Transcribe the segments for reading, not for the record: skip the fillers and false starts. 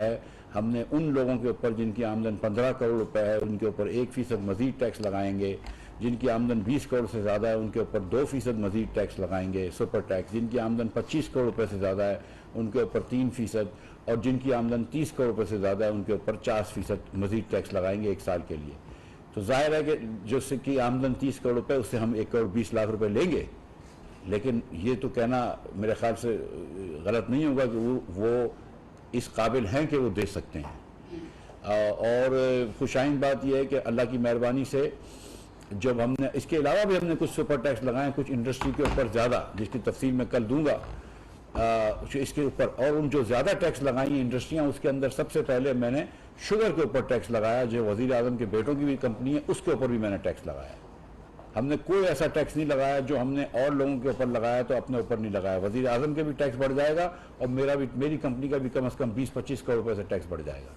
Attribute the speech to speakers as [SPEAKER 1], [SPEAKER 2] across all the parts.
[SPEAKER 1] है, हमने उन लोगों के ऊपर जिनकी आमदन 15 करोड़ रुपए है उनके ऊपर 1% मजीद टैक्स लगाएंगे, जिनकी आमदन 20 करोड़ से ज़्यादा है उनके ऊपर 2% मजीद टैक्स लगाएंगे सुपर टैक्स, जिनकी आमदन 25 करोड़ रुपए से ज़्यादा है उनके ऊपर 3%, और जिनकी आमदन 30 करोड़ रुपए से ज़्यादा है उनके ऊपर 40% मजीद टैक्स लगाएंगे 1 साल के लिए। तो जाहिर है कि जिसकी आमदन 30 करोड़ रुपए उससे हम 1 करोड़ 20 लाख रुपए लेंगे, लेकिन ये तो कहना मेरे ख्याल से गलत नहीं होगा कि वो इस काबिल हैं कि वो दे सकते हैं। और खुशाइन बात यह है कि अल्लाह की मेहरबानी से जब हमने इसके अलावा भी हमने कुछ सुपर टैक्स लगाए कुछ इंडस्ट्री के ऊपर ज़्यादा, जिसकी तफसील मैं कल दूंगा इसके ऊपर, और उन जो ज़्यादा टैक्स लगाई इंडस्ट्रियाँ उसके अंदर सबसे पहले मैंने शुगर के ऊपर टैक्स लगाया, जो वज़ीर आज़म के बेटों की भी कंपनी है उसके ऊपर भी मैंने टैक्स लगाया। हमने कोई ऐसा टैक्स नहीं लगाया जो हमने और लोगों के ऊपर लगाया तो अपने ऊपर नहीं लगाया। वज़ीर आज़म के भी टैक्स बढ़ जाएगा और मेरी कंपनी का भी कम से कम 20-25 करोड़ रुपए से टैक्स बढ़ जाएगा।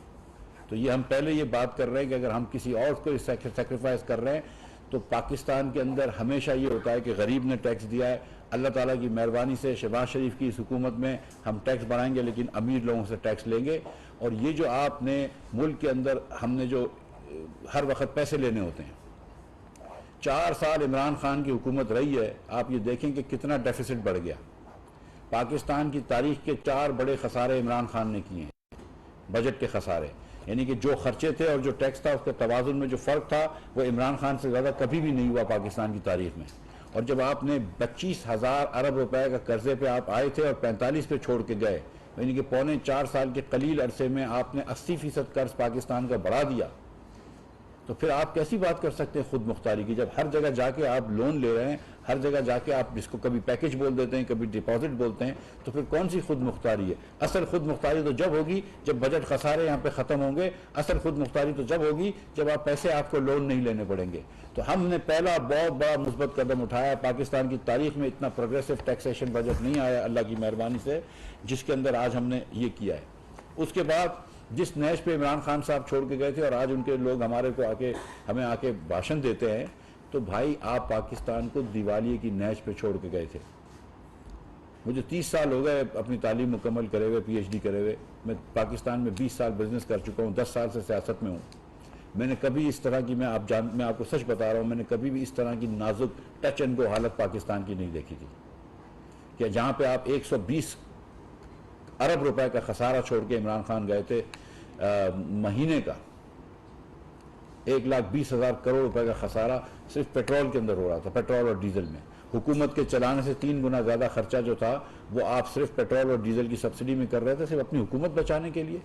[SPEAKER 1] तो ये हम पहले ये बात कर रहे हैं कि अगर हम किसी और को सेक्रीफाइस कर रहे हैं तो पाकिस्तान के अंदर हमेशा ये होता है कि गरीब ने टैक्स दिया है, अल्लाह ताला की मेहरबानी से शहबाज शरीफ की इस हुकूमत में हम टैक्स बढ़ाएंगे लेकिन अमीर लोगों से टैक्स लेंगे। और ये जो आपने मुल्क के अंदर हमने जो हर वक्त पैसे लेने होते हैं, 4 साल इमरान खान की हुकूमत रही है, आप ये देखें कि कितना डेफिसिट बढ़ गया। पाकिस्तान की तारीख के 4 बड़े खसारे इमरान खान ने किए हैं, बजट के खसारे, यानी कि जो खर्चे थे और जो टैक्स था उसके तवाजुन में जो फ़र्क था वो इमरान खान से ज़्यादा कभी भी नहीं हुआ पाकिस्तान की तारीख में। और जब आपने 25,000 अरब रुपए का कर्जे पे आप आए थे और 45 पे छोड़ के गए, यानी कि पौने 4 साल के कलील अरसे में आपने 80% कर्ज पाकिस्तान का बढ़ा दिया, तो फिर आप कैसी बात कर सकते हैं खुद मुख्तारी की, जब हर जगह जाके आप लोन ले रहे हैं, हर जगह जाके आप जिसको कभी पैकेज बोल देते हैं कभी डिपॉजिट बोलते हैं, तो फिर कौन सी खुद मुख्तारी है? असल खुद मुख्तारी तो जब होगी जब बजट खसारे यहाँ पे ख़त्म होंगे, असल खुद मुख्तारी तो जब होगी जब आप पैसे आपको लोन नहीं लेने पड़ेंगे। तो हमने पहला बहुत बड़ा मुस्बत कदम उठाया। पाकिस्तान की तारीख में इतना प्रोग्रेसिव टैक्सेशन बजट नहीं आया अल्लाह की मेहरबानी से जिसके अंदर आज हमने ये किया है। उसके बाद जिस नहज पे इमरान खान साहब छोड़ के गए थे और आज उनके लोग हमें आके भाषण देते हैं, तो भाई आप पाकिस्तान को दिवालिये की नहज पे छोड़ के गए थे। मुझे 30 साल हो गए अपनी तालीम मुकम्मल करे हुए, PhD करे हुए। मैं पाकिस्तान में 20 साल बिजनेस कर चुका हूँ, 10 साल से सियासत में हूँ। मैंने कभी इस तरह की, मैं आपको सच बता रहा हूँ, मैंने कभी भी इस तरह की नाजुक टच एंड गो हालत पाकिस्तान की नहीं देखी थी कि जहाँ पे आप 120 अरब रुपए का खसारा छोड़ के इमरान खान गए थे। महीने का 1,20,000 करोड़ रुपए का खसारा सिर्फ पेट्रोल के अंदर हो रहा था, पेट्रोल और डीजल में। हुकूमत के चलाने से 3 गुना ज़्यादा खर्चा जो था वो आप सिर्फ पेट्रोल और डीजल की सब्सिडी में कर रहे थे, सिर्फ अपनी हुकूमत बचाने के लिए।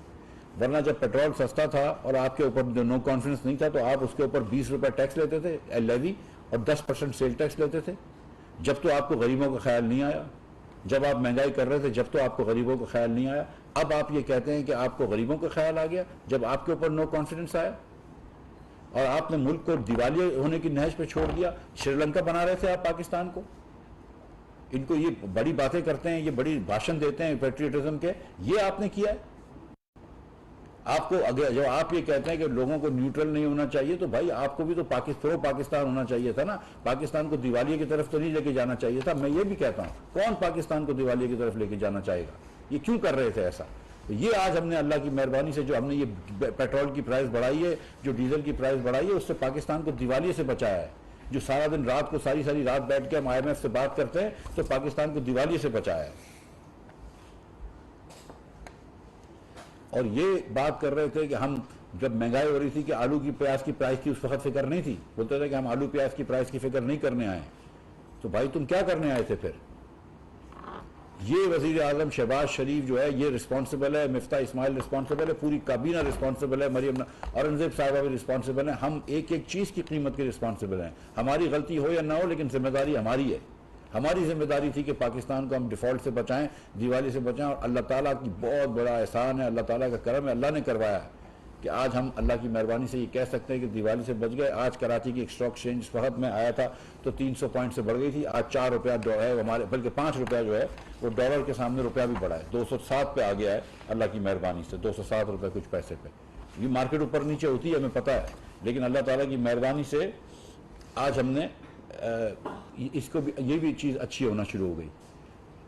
[SPEAKER 1] वरना जब पेट्रोल सस्ता था और आपके ऊपर जो नो कॉन्फिडेंस नहीं था तो आप उसके ऊपर 20 रुपये टैक्स लेते थे लेवी और 10% सेल टैक्स लेते थे। जब तो आपको गरीबों का ख्याल नहीं आया, जब आप महंगाई कर रहे थे जब तो आपको गरीबों का ख्याल नहीं आया। अब आप ये कहते हैं कि आपको गरीबों का ख्याल आ गया जब आपके ऊपर नो कॉन्फिडेंस आया और आपने मुल्क को दिवालिया होने की नहज पे छोड़ दिया। श्रीलंका बना रहे थे आप पाकिस्तान को। इनको ये बड़ी बातें करते हैं, ये बड़ी भाषण देते हैं पेट्रियटिज्म के, ये आपने किया है। आपको अगर जो आप ये कहते हैं कि लोगों को न्यूट्रल नहीं होना चाहिए, तो भाई आपको भी तो प्रो पाकिस्तान होना चाहिए था ना। पाकिस्तान को दिवालिये की तरफ तो नहीं लेके जाना चाहिए था। मैं ये भी कहता हूँ, कौन पाकिस्तान को दिवालिये की तरफ लेके जाना चाहेगा? ये क्यों कर रहे थे ऐसा? तो ये आज हमने अल्लाह की मेहरबानी से जो हमने ये पेट्रोल की प्राइस बढ़ाई है, जो डीजल की प्राइस बढ़ाई है, उससे पाकिस्तान को दिवालिये से बचाया है। जो सारा दिन रात को सारी रात बैठ के हम IMF से बात करते हैं तो पाकिस्तान को दिवालिये से बचाया है। और ये बात कर रहे थे कि हम जब महंगाई हो रही थी कि आलू की प्याज की प्राइस की उस वक्त फिक्र नहीं थी, बोलते थे कि हम आलू प्याज की प्राइस की फिक्र नहीं करने आए। तो भाई तुम क्या करने आए थे फिर? ये वजीर आजम शहबाज शरीफ जो है ये रिस्पॉन्सिबल है, मिफ्ता इस्माइल रिस्पॉन्सिबल है, पूरी काबीना रिस्पॉन्सिबल है, मरियम औरंगजेब साहिबा भी रिस्पॉन्सिबल है। हम एक एक चीज़ की कीमत के रिस्पॉन्सिबल हैं। हमारी गलती हो या ना हो लेकिन जिम्मेदारी हमारी है। हमारी जिम्मेदारी थी कि पाकिस्तान को हम डिफॉल्ट से बचाएं, दिवाली से बचाएं। और अल्लाह ताला की बहुत बड़ा एहसान है, अल्लाह ताला का करम है, अल्लाह ने करवाया है कि आज हम अल्लाह की मेहरबानी से ये कह सकते हैं कि दिवाली से बच गए। आज कराची की एक स्टॉक एक्सचेंज इस वक्त में आया था तो 300 पॉइंट से बढ़ गई थी। आज 4 रुपया जो है हमारे, बल्कि 5 रुपया जो है वो डॉलर के सामने रुपया भी बढ़ा है, 207 पे आ गया है अल्लाह की मेहरबानी से, 207 रुपये कुछ पैसे पे। ये मार्केट ऊपर नीचे होती है हमें पता है, लेकिन अल्लाह ताला की मेहरबानी से आज हमने इसको भी, ये भी चीज़ अच्छी होना शुरू हो गई।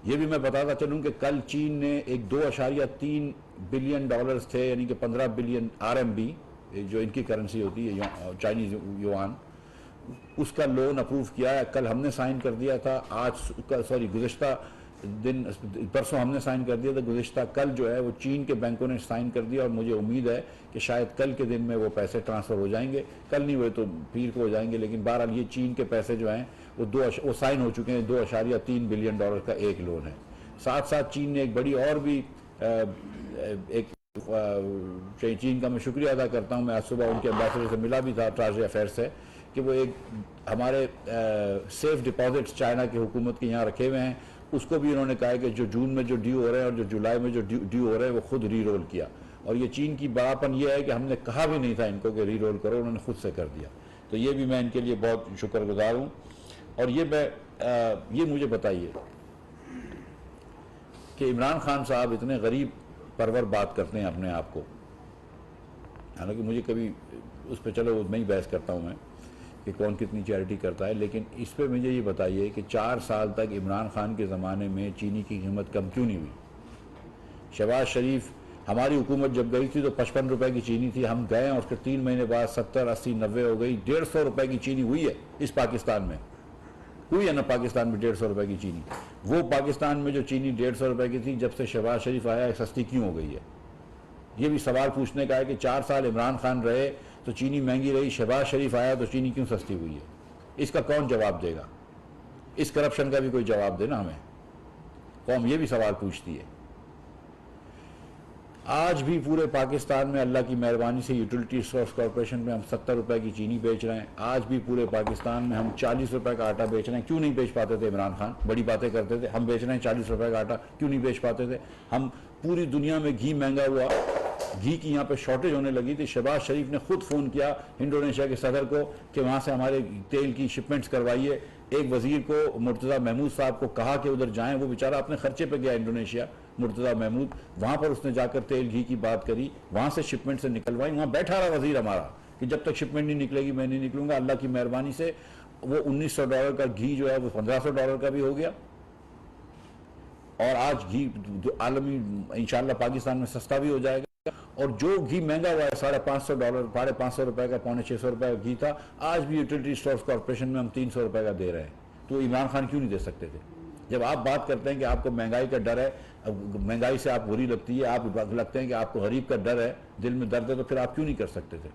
[SPEAKER 1] ये भी मैं बताता चलूं कि कल चीन ने एक 2.3 बिलियन डॉलर्स थे, यानी कि 15 बिलियन RMB, जो इनकी करेंसी होती है चाइनीज युआन, उसका लोन अप्रूव किया है। कल हमने साइन कर दिया था, गुज़िश्ता दिन परसों हमने साइन कर दिया था, गुज़िश्ता कल जो है वो चीन के बैंकों ने साइन कर दिया और मुझे उम्मीद है कि शायद कल के दिन में वो पैसे ट्रांसफ़र हो जाएंगे। कल नहीं हुए तो पीर को हो जाएंगे, लेकिन बहरहाल ये चीन के पैसे जो हैं वो साइन हो चुके हैं। 2.3 बिलियन डॉलर का एक लोन है। साथ साथ चीन ने एक बड़ी और भी चीन का मैं शुक्रिया अदा करता हूँ। मैं आज सुबह उनके एम्बेसडर से मिला भी था, ट्रेजरी अफेयर्स से, कि वो एक हमारे सेफ डिपॉजिट्स चाइना की हुकूमत के यहाँ रखे हुए हैं, उसको भी उन्होंने कहा है कि जो जून में जो ड्यू हो रहे हैं और जो जुलाई में जो ड्यू हो रहे हैं वो खुद री रोल किया। और ये चीन की बड़ापन ये है कि हमने कहा भी नहीं था इनको कि री रोल करो, उन्होंने खुद से कर दिया। तो ये भी मैं इनके लिए बहुत शुक्रगुजार हूँ। और ये मुझे बताइए कि इमरान खान साहब इतने गरीब परवर बात करते हैं अपने आप को, हालांकि मुझे कभी उस पर चलो मैं ही बहस करता हूँ मैं कि कौन कितनी चैरिटी करता है, लेकिन इस पे मुझे ये बताइए कि 4 साल तक इमरान खान के ज़माने में चीनी की कीमत कम क्यों नहीं हुई? शहबाज शरीफ, हमारी हुकूमत जब गई थी तो 55 रुपए की चीनी थी, हम गए और उसके 3 महीने बाद 70, 80, 90 हो गई। 150 रुपए की चीनी हुई है इस पाकिस्तान में, हुई है ना पाकिस्तान में 150 रुपए की चीनी। वो पाकिस्तान में जो चीनी 150 रुपए की थी, जब से शहबाज शरीफ आया है सस्ती क्यों हो गई है? ये भी सवाल पूछने का है कि 4 साल इमरान खान रहे तो चीनी महंगी रही, शहबाज शरीफ आया तो चीनी क्यों सस्ती हुई है? इसका कौन जवाब देगा? इस करप्शन का भी कोई जवाब देना हमें, कौम ये भी सवाल पूछती है। आज भी पूरे पाकिस्तान में अल्लाह की मेहरबानी से यूटिलिटी रिसोर्स कॉर्पोरेशन में हम 70 रुपए की चीनी बेच रहे हैं। आज भी पूरे पाकिस्तान में हम 40 रुपए का आटा बेच रहे हैं। क्यों नहीं बेच पाते थे इमरान खान? बड़ी बातें करते थे, हम बेच रहे हैं 40 रुपए का आटा, क्यों नहीं बेच पाते थे? हम पूरी दुनिया में घी महंगा हुआ, घी की यहाँ पे शॉर्टेज होने लगी थी। शहबाज शरीफ ने खुद फ़ोन किया इंडोनेशिया के सदर को कि वहाँ से हमारे तेल की शिपमेंट्स करवाइए। एक वजीर को, मुर्तज़ा महमूद साहब को कहा कि उधर जाएं, वो बेचारा अपने खर्चे पे गया इंडोनेशिया, मुर्तज़ा महमूद, वहाँ पर उसने जाकर तेल घी की बात करी, वहाँ से शिपमेंट से निकलवाई। वहाँ बैठा रहा वजीर हमारा कि जब तक शिपमेंट नहीं निकलेगी मैं नहीं निकलूंगा। अल्लाह की मेहरबानी से वो $1900 का घी जो है वो $1500 का भी हो गया। और आज घी आलमी इंशाल्लाह पाकिस्तान में सस्ता भी हो जाएगा। और जो घी महंगा हुआ है $550, ₹550 का, $650 रुपए का घी था, आज भी यूटिलिटी स्टोर्स कॉर्पोरेशन में हम $300 का दे रहे हैं। तो इमरान खान क्यों नहीं दे सकते थे? जब आप बात करते हैं कि आपको महंगाई का डर है, महंगाई से आप बुरी लगती है, आप लगते हैं कि आपको गरीब का डर है, दिल में दर्द है, तो फिर आप क्यों नहीं कर सकते थे?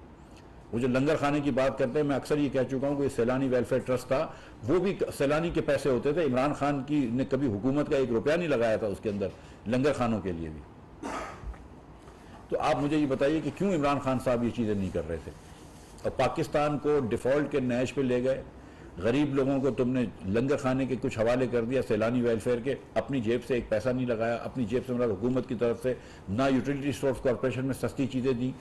[SPEAKER 1] वो जो लंगर खाने की बात करते हैं, मैं अक्सर ये कह चुका हूँ कि सैलानी वेलफेयर ट्रस्ट था, वो भी सैलानी के पैसे होते थे। इमरान खान की ने कभी हुकूमत का 1 रुपया नहीं लगाया था उसके अंदर लंगर खानों के लिए भी। तो आप मुझे ये बताइए कि क्यों इमरान खान साहब ये चीज़ें नहीं कर रहे थे? और पाकिस्तान को डिफ़ॉल्ट के नैश पे ले गए, गरीब लोगों को तुमने लंगर खाने के कुछ हवाले कर दिया, सैलानी वेलफेयर के, अपनी जेब से एक पैसा नहीं लगाया, अपनी जेब से मतलब हुकूमत की तरफ से ना यूटिलिटी स्टोर्स कॉर्पोरेशन में सस्ती चीज़ें दी,